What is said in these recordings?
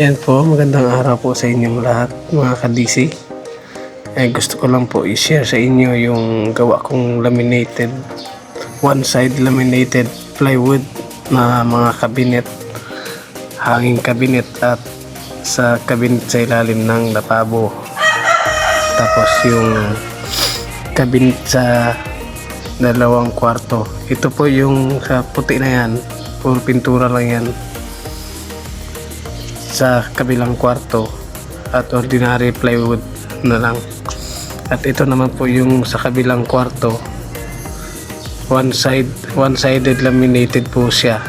Yan po, magandang araw po sa inyong lahat mga ka-DC. Gusto ko lang po i-share sa inyo yung gawa kong laminated, one side laminated plywood na mga kabinet, hanging kabinet at sa kabinet sa ilalim ng lapabo. Tapos yung kabinet sa dalawang kwarto. Ito po yung sa puti na yan, puro pintura lang yan sa kabilang kwarto at ordinary plywood na lang. At ito naman po yung sa kabilang kwarto, one-sided laminated po siya.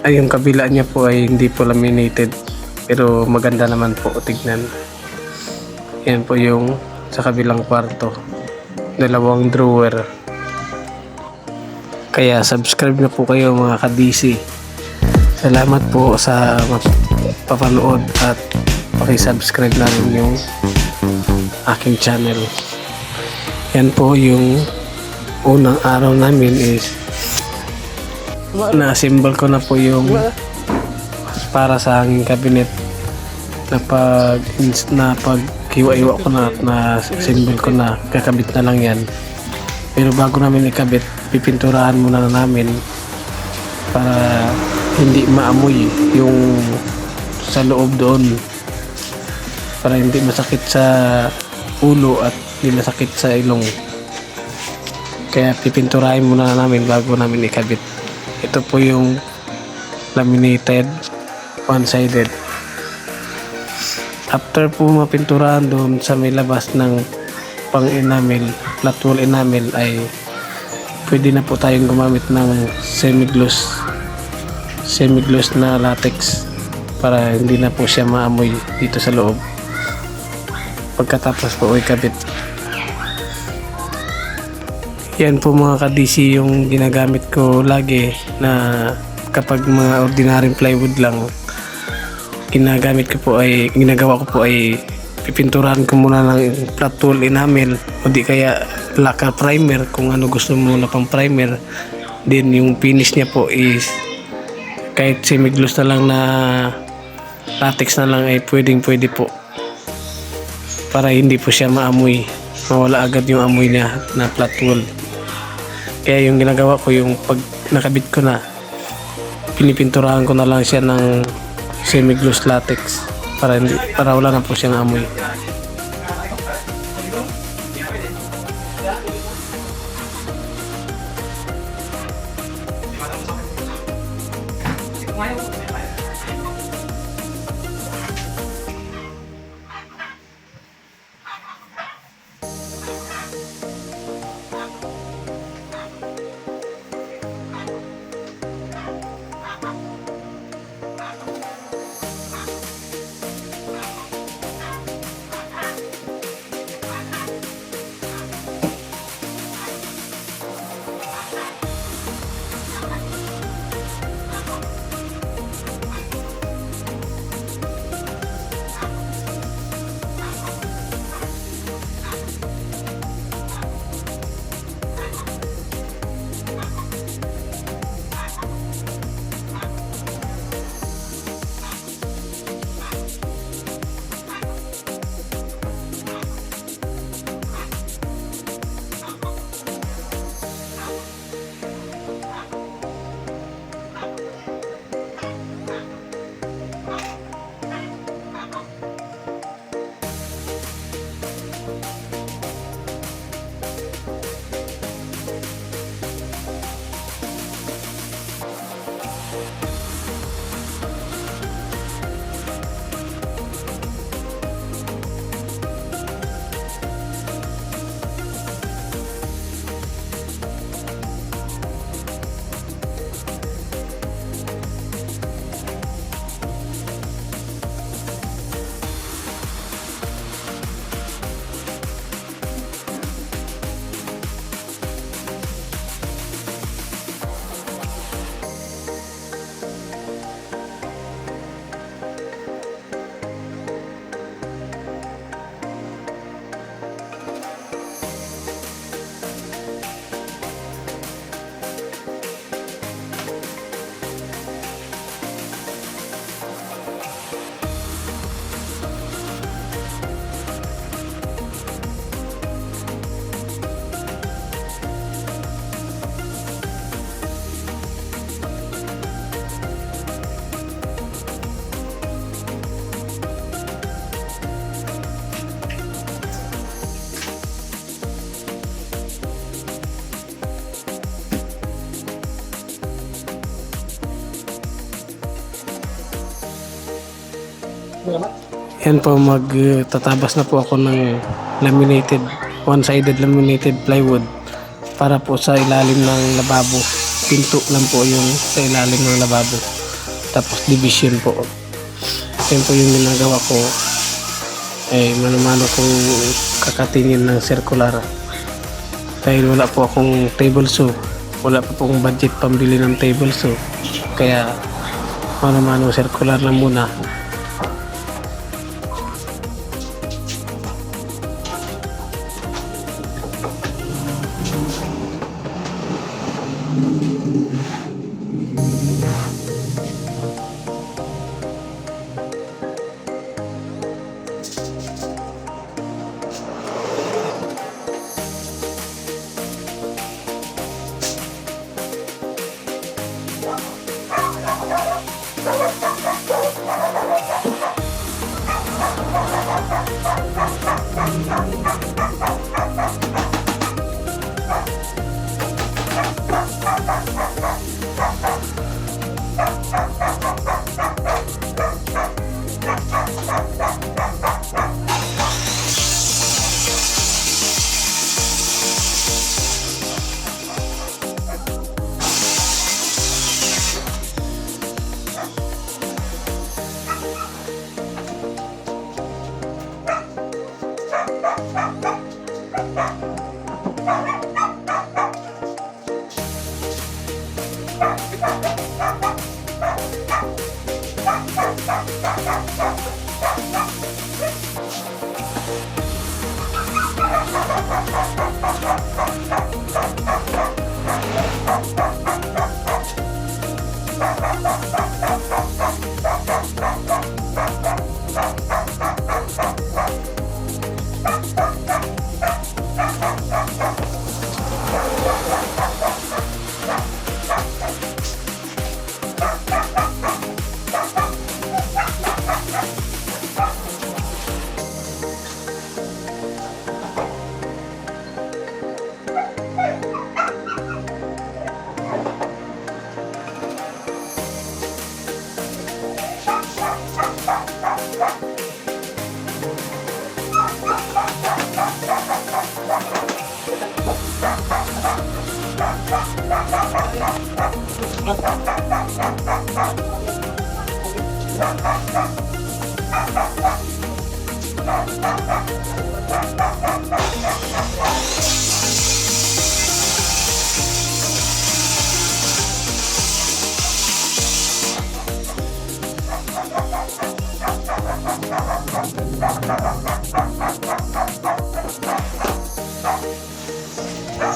Ay, yung kabila niya po ay hindi po laminated pero maganda naman po tignan. Yan po yung sa kabilang kwarto, dalawang drawer. Kaya subscribe na po kayo mga ka-DC. Salamat po sa papanood at paki-subscribe na rin yung aking channel. Yan po yung unang araw namin is na-assemble ko na po yung para sa hanging cabinet na pag hiwa-hiwa ko na at na-assemble ko na, kakabit na lang yan. Pero bago namin ikabit, pipinturahan muna na namin para hindi maamoy yung sa loob doon, para hindi masakit sa ulo at hindi masakit sa ilong. Kaya pipinturahin muna namin bago namin ikabit. Ito po yung laminated one-sided. After po mapinturahan doon sa may labas ng pang enamel, flat wall enamel, ay pwede na po tayong gumamit ng semi-gloss na latex para hindi na po siya maamoy dito sa loob pagkatapos po ikabit. Yan po mga ka-DC yung ginagamit ko lagi, na kapag mga ordinary plywood lang ginagawa ko po ay pipinturahan ko muna ng flat wall enamel o di kaya lacquer primer kung ano gusto mo na pang primer. Then yung finish niya po is kahit semi-gloss na lang na latex na lang ay pwede po, para hindi po siya maamoy, mawala agad yung amoy niya na flat wall. Kaya yung ginagawa ko, yung pag nakabit ko na, pinipinturahan ko na lang siya ng semi-gloss latex para wala na po siyang amoy. Yan po, magtatabas na po ako ng laminated, one-sided laminated plywood para po sa ilalim ng lababo. Pinto lang po yung sa ilalim ng lababo. Tapos division po. Yan po yung ginagawa ko. Mano-mano kong kakatingin ng circular. Dahil wala po akong table saw. Wala pa pong budget pambili ng table saw. Kaya mano-mano circular lang muna.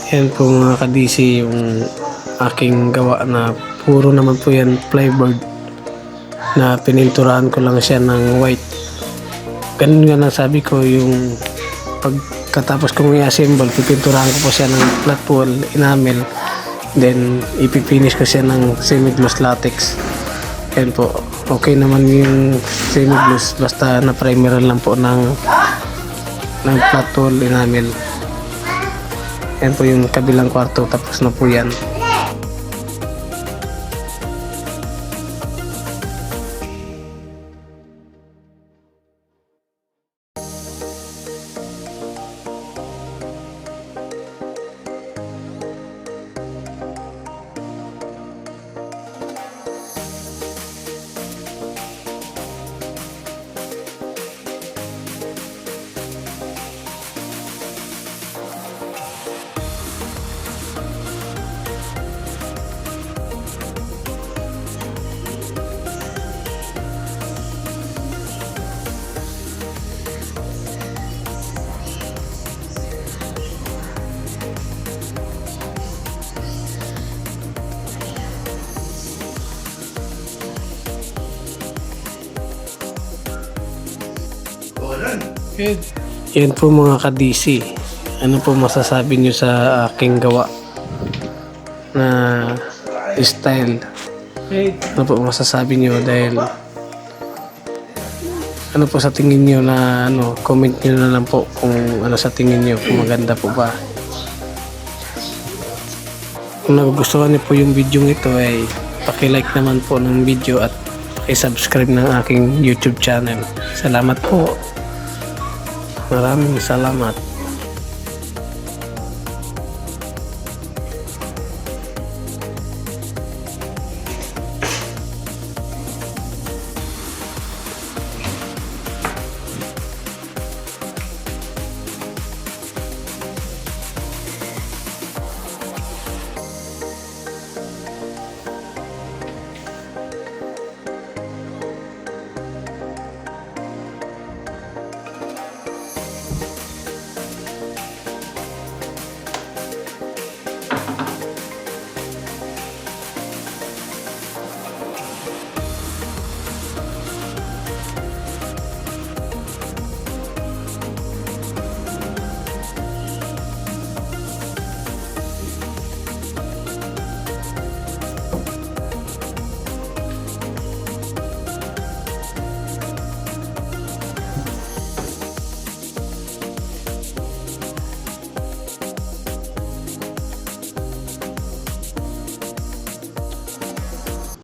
Yan po mga ka-DC yung aking gawa na puro naman po yan plyboard na pininturahan ko lang siya ng white. Ganun nga lang sabi ko, yung pagkatapos kong i-assemble, pipinturahan ko po siya ng flat wall enamel, then ipipinish ko siya ng semi-gloss latex. Yan po, okay naman yung semi-gloss basta na-primeran lang po ng flat wall enamel. Yan po yung kabilang kwarto, tapos na po yan. Yan po mga ka-DC. Ano po masasabi nyo sa aking gawa na style? Ano po masasabi nyo, dahil ano po sa tingin nyo na comment nyo na lang po kung ano sa tingin nyo, kung maganda po ba. Kung nagugustuhan niyo po yung video ito ay paki-like naman po ng video at i-subscribe ng aking YouTube channel. Salamat po. Maraming salamat.